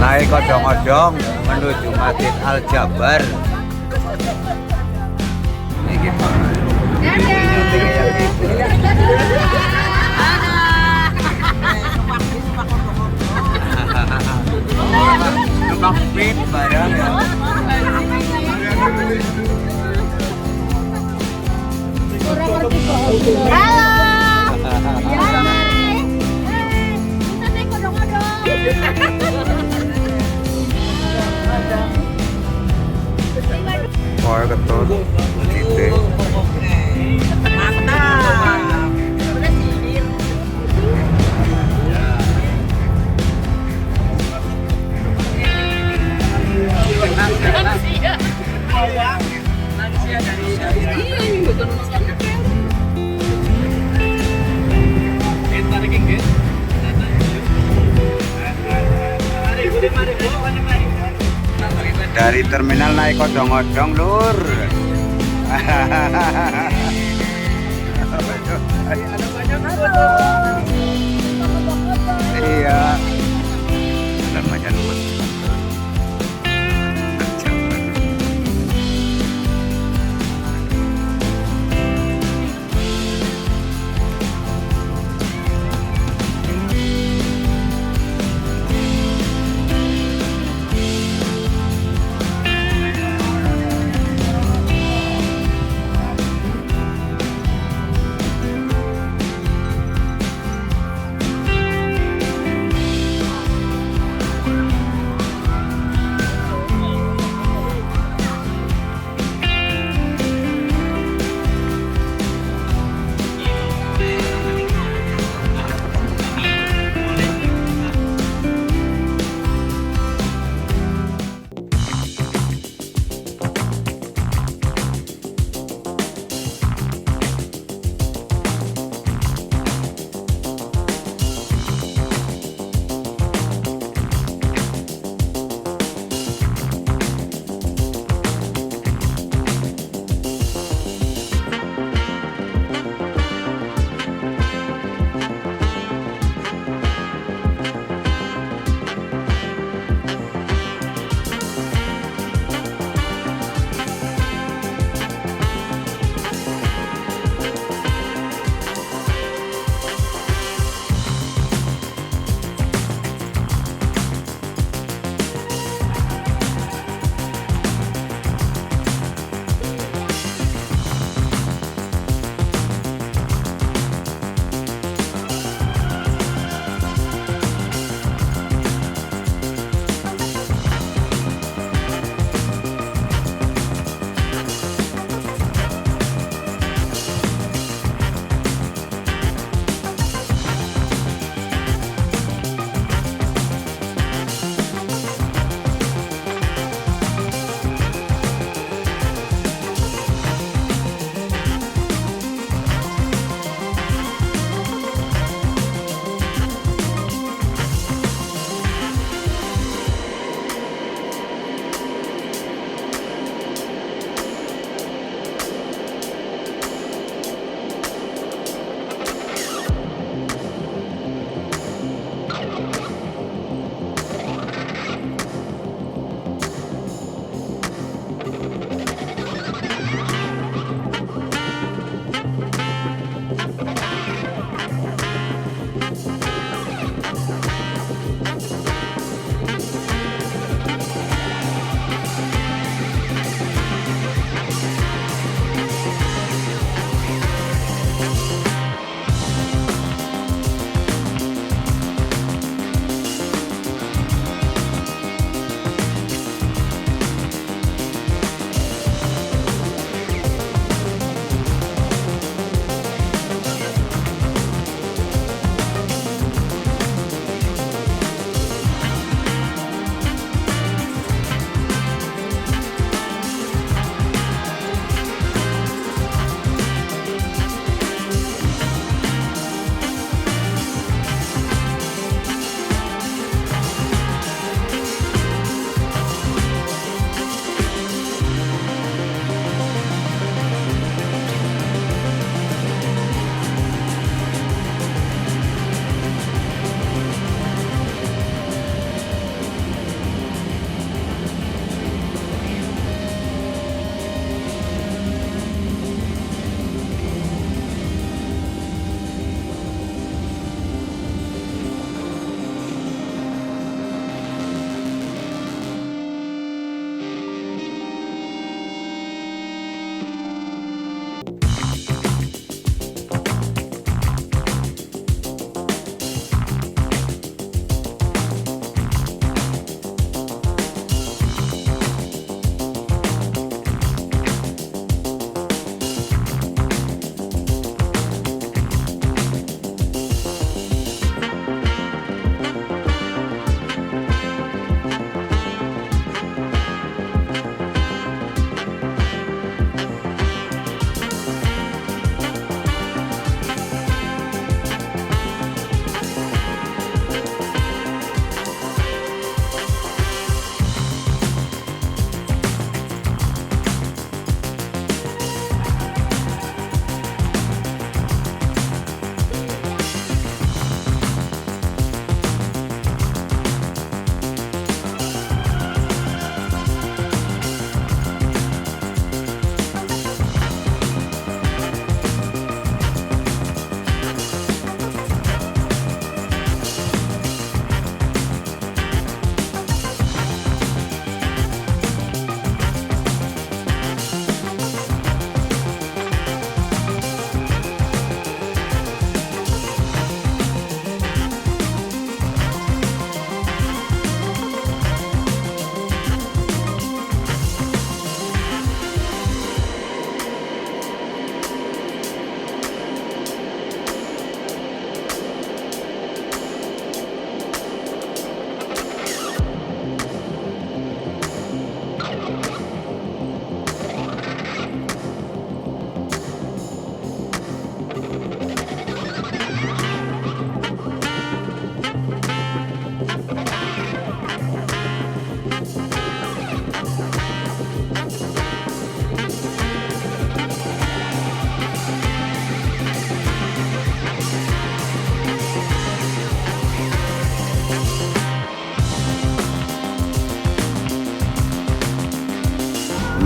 naik odong-odong menuju Masjid Al Jabbar. Numpang pit barang ya. Halo. Hai. Kita naik odong-odong. Oh, ketut. Gitu. Mantap. Udah sihir. Lansia dari dari terminal naik odong-odong lur. Iya. Namanya luas.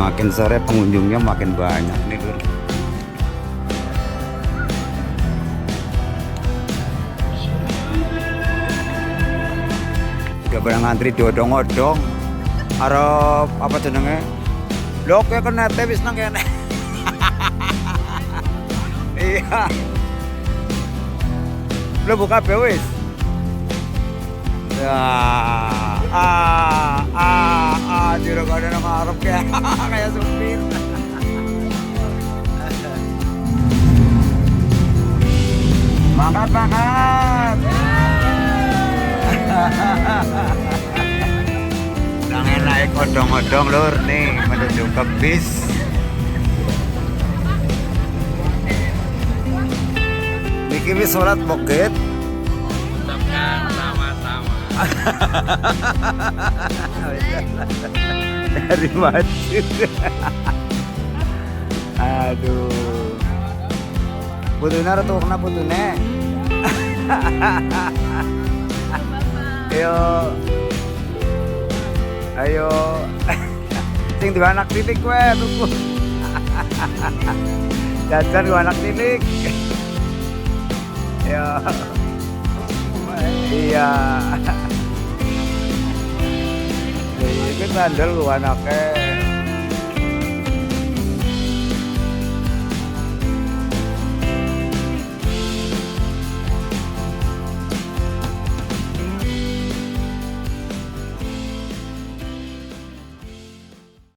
Makin sore pengunjungnya makin banyak nih lur. Udah pada ngantri diodong-odong. Arep apa jenenge? Lho kowe kenete wis nang kene. Iya. Lo buka bewis. Ya, jero kode nang arep kayak kayak supir. Makan. Jangan naik odong-odong lur nih menuju ke bis. Niki wis sholat boket. Ucapkan sama-sama. Dari masjid. Aduh. Putune ratu kena putune. Ayo. Sing dua anak titik kowe tuku. Jajan dua anak titik. Ya. Iya. Iki tandel lu anake.